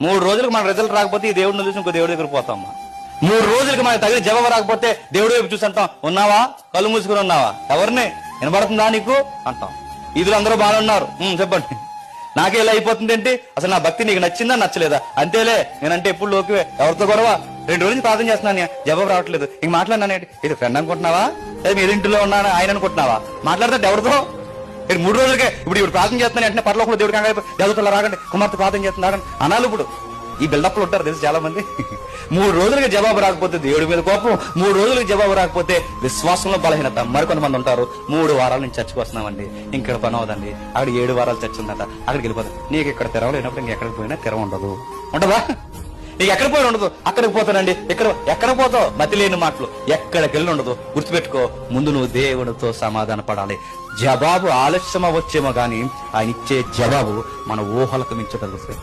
3 రోజులకు మన రిజల్ట్ రాకపోతే ఈ దేవుడిని చూసి ఇంకో దేవుడి దగ్గర పోతామా? 3 రోజులకి మనకు తగిన జవాబు రాకపోతే దేవుడి వైపు చూసి అంటాం, ఉన్నావా? కళ్ళు మూసుకుని ఉన్నావా? ఎవరిని వినబడుతుందా నీకు అంటాం. ఇదిలో అందరూ బాగా ఉన్నారు, చెప్పండి. నాకే ఇలా అయిపోతుంది ఏంటి? అసలు నా భక్తి నీకు నచ్చిందా నచ్చలేదా? అంతేలే, నేనంటే ఎప్పుడు లోకి ఎవరితో గొడవ? 2 రోజులు ప్రార్థన చేస్తున్నాను, జవాబు రావట్లేదు. ఇంక మాట్లాడినానేంటి? ఇది ఫ్రెండ్ అనుకుంటున్నావా? లేదా మీరు ఇంటిలో ఉన్నాను ఆయన అనుకుంటున్నావా? మాట్లాడితే ఎవరితో? 3 రోజులకే ఇప్పుడు ప్రార్థన చేస్తున్నాను అంటే పర్లోకంలో దేవుడికి దేవతలు రాకండి, కుమార్తె ప్రార్థన చేస్తున్నాడు అనాలి. ఇప్పుడు ఈ బిల్డప్లు ఉంటారు తెలుసు చాలా మంది. 3 రోజులకి జవాబు రాకపోతే దేవుడి మీద కోపం, 3 రోజులకి జవాబు రాకపోతే విశ్వాసంలో బలహీనత. మరికొంతమంది ఉంటారు, 3 వారాల నుంచి చర్చకు వస్తున్నామండి, ఇంకెక్కడ పని అవదండి, అక్కడ 7 వారాలు చర్చ ఉందట, అక్కడికి వెళ్ళిపోతాం. నీకు ఇక్కడ తెరవలేనప్పుడు ఇంకెక్కడికి పోయినా తెర ఉండదు, ఉంటదా? నీకు ఎక్కడ పోయిన ఉండదు. అక్కడికి పోతానండి, ఎక్కడ పోతావు? మతి లేని మాటలు, ఎక్కడికి వెళ్ళి ఉండదు. గుర్తుపెట్టుకో, ముందు నువ్వు దేవుడితో సమాధాన పడాలి. జవాబు ఆలస్యం వచ్చేమో గాని ఆయన ఇచ్చే జవాబు మన ఊహలకు మించగలుగుతాయి.